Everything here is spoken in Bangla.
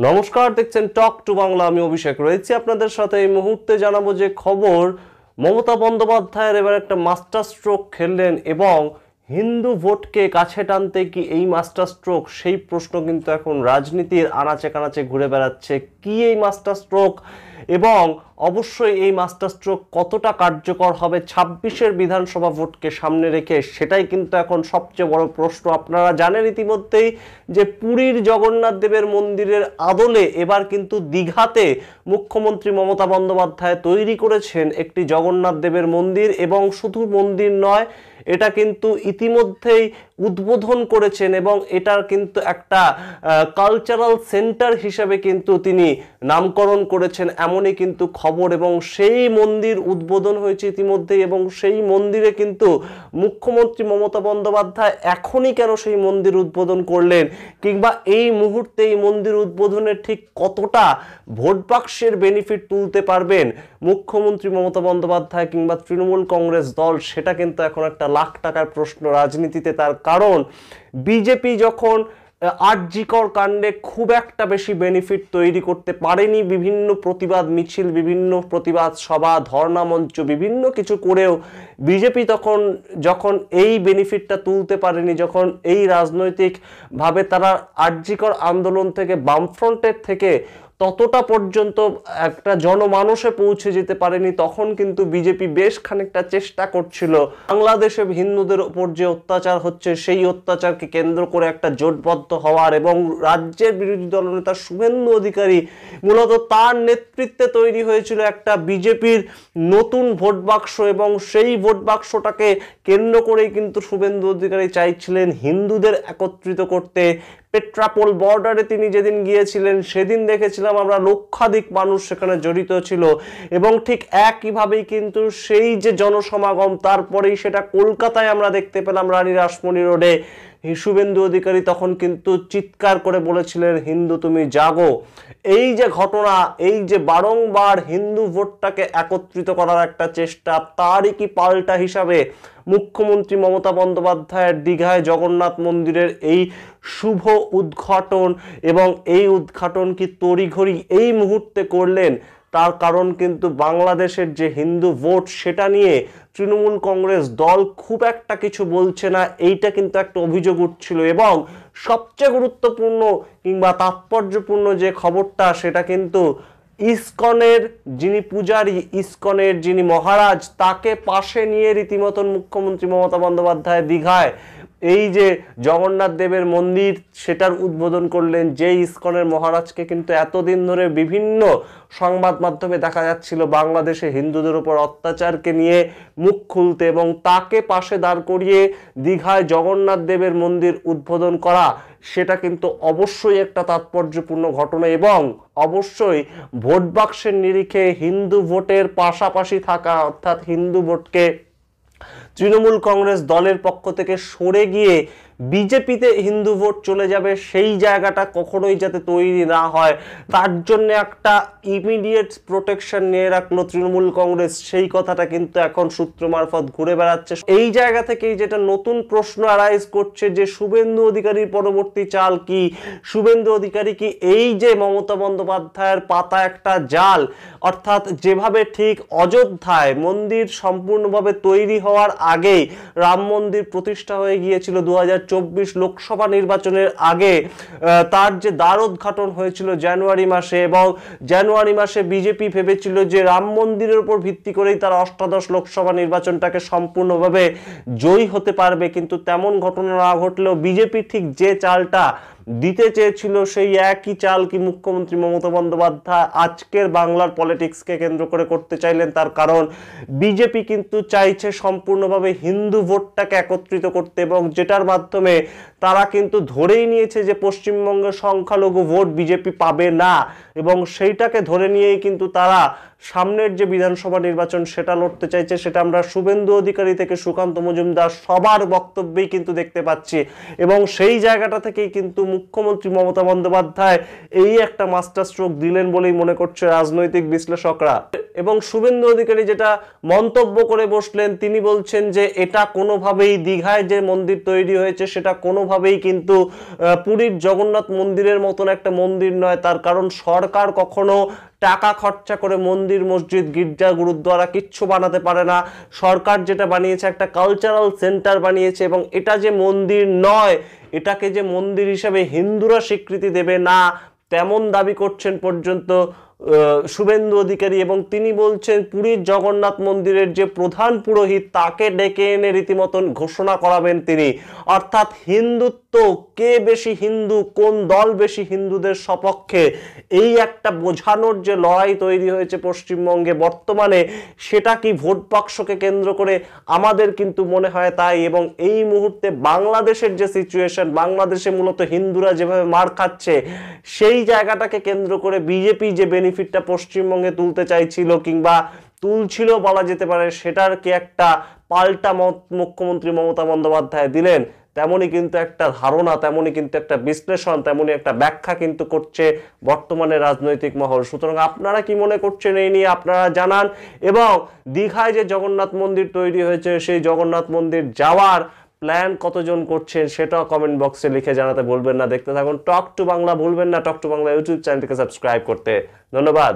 নমস্কার, দেখছেন টক টু বাংলা। আমি অভিষেক রয়েছি আপনাদের সাথে। এই মুহূর্তে জানাবো যে খবর, মমতা বন্দ্যোপাধ্যায়ের এবার একটা মাস্টার স্ট্রোক খেললেন এবং হিন্দু ভোটকে কাছে টানতে কি এই মাস্টার স্ট্রোক, সেই প্রশ্ন কিন্তু এখন রাজনীতির আনাচে কানাচে ঘুরে বেড়াচ্ছে। কি এই মাস্টার স্ট্রোক এবং অবশ্যই এই মাস্টার স্ট্রোক কতটা কার্যকর হবে ২৬-এর বিধানসভা ভোটকে সামনে রেখে, সেটাই কিন্তু এখন সবচেয়ে বড় প্রশ্ন। আপনারা জানেন ইতিমধ্যেই যে পুরীর জগন্নাথ দেবের মন্দিরের আদলে এবার কিন্তু দীঘাতে মুখ্যমন্ত্রী মমতা বন্দ্যোপাধ্যায় তৈরি করেছেন একটি জগন্নাথ দেবের মন্দির, এবং শুধু মন্দির নয়, এটা কিন্তু ইতিমধ্যেই উদ্বোধন করেছেন এবং এটার কিন্তু একটা কালচারাল সেন্টার হিসেবে কিন্তু তিনি নামকরণ করেছেন, এমনই কিন্তু খবর। এবং সেই মন্দির উদ্বোধন হয়েছে ইতিমধ্যেই, এবং সেই মন্দিরে কিন্তু মুখ্যমন্ত্রী মমতা বন্দ্যোপাধ্যায় এখনই কেন সেই মন্দির উদ্বোধন করলেন, কিংবা এই মুহূর্তে এই মন্দির উদ্বোধনের ঠিক কতটা ভোট বাক্সের বেনিফিট তুলতে পারবেন মুখ্যমন্ত্রী মমতা বন্দ্যোপাধ্যায় কিংবা তৃণমূল কংগ্রেস দল, সেটা কিন্তু এখন একটা লাখ টাকার প্রশ্ন রাজনীতিতে। তার কারণ বিজেপি যখন আরজিকর কাণ্ডে খুব একটা বেশি বেনিফিট তৈরি করতে পারেনি, বিভিন্ন প্রতিবাদ মিছিল, বিভিন্ন প্রতিবাদ সভা, ধর্ণা মঞ্চ, বিভিন্ন কিছু করেও বিজেপি তখন যখন এই বেনিফিটটা তুলতে পারেনি, যখন এই রাজনৈতিকভাবে তারা আরজিকর আন্দোলন থেকে, বামফ্রন্টের থেকে ততটা পর্যন্ত একটা জনমানসে পৌঁছে যেতে পারেনি, তখন কিন্তু বিজেপি বেশ খানিকটা চেষ্টা করছিল বাংলাদেশে হিন্দুদের ওপর যে অত্যাচার হচ্ছে সেই অত্যাচারকে কেন্দ্র করে একটা জোটবদ্ধ হওয়ার, এবং রাজ্যের বিরোধী দলনেতা শুভেন্দু অধিকারী মূলত তার নেতৃত্বে তৈরি হয়েছিল একটা বিজেপির নতুন ভোট বাক্স, এবং সেই ভোট বাক্সটাকে কেন্দ্র করেই কিন্তু শুভেন্দু অধিকারী চাইছিলেন হিন্দুদের একত্রিত করতে। পেট্রাপোল বর্ডারে তিনি যেদিন গিয়েছিলেন সেদিন দেখেছিলাম আমরা লক্ষাধিক মানুষ সেখানে জড়িত ছিল, এবং ঠিক একইভাবেই কিন্তু সেই যে জনসমাগম তারপরেই সেটা কলকাতায় আমরা দেখতে পেলাম রানী রাসমণি রোডে। শুভেন্দু অধিকারী তখন কিন্তু চিৎকার করে বলেছিলেন, হিন্দু তুমি জাগো। এই যে ঘটনা, এই যে বারংবার হিন্দু ভোটটাকে একত্রিত করার একটা চেষ্টা, তারই কি পাল্টা হিসাবে মুখ্যমন্ত্রী মমতা বন্দ্যোপাধ্যায়ের দীঘায় জগন্নাথ মন্দিরের এই শুভ উদ্ঘাটন, এবং এই উদ্ঘাটন কি তড়িঘড়ি এই মুহূর্তে করলেন? তার কারণ কিন্তু বাংলাদেশের যে হিন্দু ভোট সেটা নিয়ে তৃণমূল কংগ্রেস দল খুব একটা কিছু বলছে না, এইটা কিন্তু একটা অভিযোগ উঠছিল। এবং সবচেয়ে গুরুত্বপূর্ণ কিংবা তাৎপর্যপূর্ণ যে খবরটা, সেটা কিন্তু ইসকনের যিনি পূজারী, ইসকনের যিনি মহারাজ, তাকে পাশে নিয়ে রীতিমতন মুখ্যমন্ত্রী মমতা বন্দ্যোপাধ্যায় দীঘায় এই যে জগন্নাথ দেবের মন্দির সেটার উদ্বোধন করলেন। যে ইসকনের মহারাজকে কিন্তু এতদিন ধরে বিভিন্ন সংবাদ মাধ্যমে দেখা যাচ্ছিল বাংলাদেশে হিন্দুদের উপর অত্যাচারকে নিয়ে মুখ খুলতে, এবং তাকে পাশে দাঁড় করিয়ে দীঘায় জগন্নাথ দেবের মন্দির উদ্বোধন করা, সেটা কিন্তু অবশ্যই একটা তাৎপর্যপূর্ণ ঘটনা, এবং অবশ্যই ভোট বাক্সের নিরিখে হিন্দু ভোটের পাশাপাশি থাকা, অর্থাৎ হিন্দু ভোটকে তৃণমূল কংগ্রেস দলের পক্ষ থেকে সরে গিয়ে বিজেপিতে হিন্দু ভোট চলে যাবে, সেই জায়গাটা কখনোই যাতে তৈরি না হয় তার জন্য একটা ইমিডিয়েট প্রোটেকশন নিয়ে রাখলো তৃণমূল কংগ্রেস, সেই কথাটা কিন্তু এখন সূত্র মারফত ঘুরে বেড়াচ্ছে। এই জায়গা থেকেই যেটা নতুন প্রশ্ন অ্যারাইজ করছে যে শুভেন্দু অধিকারীর পরবর্তী চাল কি? শুভেন্দু অধিকারী কি এই যে মমতা বন্দ্যোপাধ্যায়ের পাতা একটা জাল, অর্থাৎ যেভাবে ঠিক অযোধ্যায় মন্দির সম্পূর্ণভাবে তৈরি হওয়ার আগেই রাম মন্দির প্রতিষ্ঠা হয়ে গিয়েছিল ২০২৪ লোকসভা নির্বাচনের আগে, তার যে দ্বার উদ্ঘাটন হয়েছিল জানুয়ারি মাসে, এবং জানুয়ারি মাসে বিজেপি ভেবেছিল যে রাম মন্দিরের উপর ভিত্তি করেই তারা অষ্টাদশ লোকসভা নির্বাচনটাকে সম্পূর্ণভাবে জয়ী হতে পারবে, কিন্তু তেমন ঘটনা না ঘটলেও বিজেপি ঠিক যে চালটা দিতে চেয়েছিল সেই একই চাল কি মুখ্যমন্ত্রী মমতা বন্দ্যোপাধ্যায় আজকের বাংলার পলিটিক্সকে কেন্দ্র করে করতে চাইলেন। তার কারণ বিজেপি কিন্তু চাইছে সম্পূর্ণভাবে হিন্দু ভোটটাকে একত্রিত করতে, এবং যেটার মাধ্যমে তারা কিন্তু ধরেই নিয়েছে যে পশ্চিমবঙ্গের সংখ্যালঘু ভোট বিজেপি পাবে না, এবং সেইটাকে ধরে নিয়েই কিন্তু তারা সামনের যে বিধানসভা নির্বাচন সেটা লড়তে চাইছে। সেটা আমরা শুভেন্দু অধিকারী থেকে সুকান্ত মজুমদার সবার বক্তব্যেই কিন্তু দেখতে পাচ্ছি, এবং সেই জায়গাটা থেকেই কিন্তু মুখ্যমন্ত্রী মমতা বন্দ্যোপাধ্যায় এই একটা মাস্টার স্ট্রোক দিলেন বলেই মনে করছে রাজনৈতিক বিশ্লেষকরা। এবং শুভেন্দু অধিকারী যেটা মন্তব্য করে বসলেন, তিনি বলছেন যে এটা কোনোভাবেই দীঘায় যে মন্দির তৈরি হয়েছে সেটা কোনোভাবেই কিন্তু পুরীর জগন্নাথ মন্দিরের মতন একটা মন্দির নয়। তার কারণ সরকার কখনো টাকা খরচা করে মন্দির, মসজিদ, গির্জা, গুরুদ্বারা কিচ্ছু বানাতে পারে না। সরকার যেটা বানিয়েছে একটা কালচারাল সেন্টার বানিয়েছে, এবং এটা যে মন্দির নয়, এটাকে যে মন্দির হিসেবে হিন্দুরা স্বীকৃতি দেবে না তেমন দাবি করছেন পর্যন্ত শুভেন্দু অধিকারী। এবং তিনি বলছেন পুরীর জগন্নাথ মন্দিরের যে প্রধান পুরোহিত তাকে ডেকে এনে রীতিমতন ঘোষণা করাবেন তিনি। অর্থাৎ হিন্দুত্ব, কে বেশি হিন্দু, কোন দল বেশি হিন্দুদের সপক্ষে, এই একটা বোঝানোর যে লড়াই তৈরি হয়েছে পশ্চিমবঙ্গে বর্তমানে, সেটা কি ভোট বাক্সকে কেন্দ্র করে? আমাদের কিন্তু মনে হয় তাই। এবং এই মুহূর্তে বাংলাদেশের যে সিচুয়েশন, বাংলাদেশে মূলত হিন্দুরা যেভাবে মার খাচ্ছে, সেই জায়গাটাকে কেন্দ্র করে বিজেপি যে বেনিফিটটা পশ্চিমবঙ্গে তুলতে চাইছিল কিংবা তুলছিল বলা যেতে পারে, সেটার কি একটা পাল্টা মত মুখ্যমন্ত্রী মমতা বন্দ্যোপাধ্যায় দিলেন, তেমনই কিন্তু একটা ধারণা, তেমনই কিন্তু একটা বিশ্লেষণ, তেমনই একটা ব্যাখ্যা কিন্তু করছে বর্তমানে রাজনৈতিক মহল। সুতরাং আপনারা কি মনে করছেন এই নিয়ে আপনারা জানান। এবং দীঘায় যে জগন্নাথ মন্দির তৈরি হয়েছে, সেই জগন্নাথ মন্দির যাওয়ার প্ল্যান কতজন করছেন সেটাও কমেন্ট বক্সে লিখে জানাতে ভুলবেন না। দেখতে থাকুন টক টু বাংলা, ভুলবেন না টক টু বাংলা ইউটিউব চ্যানেলটিকে সাবস্ক্রাইব করতে। ধন্যবাদ।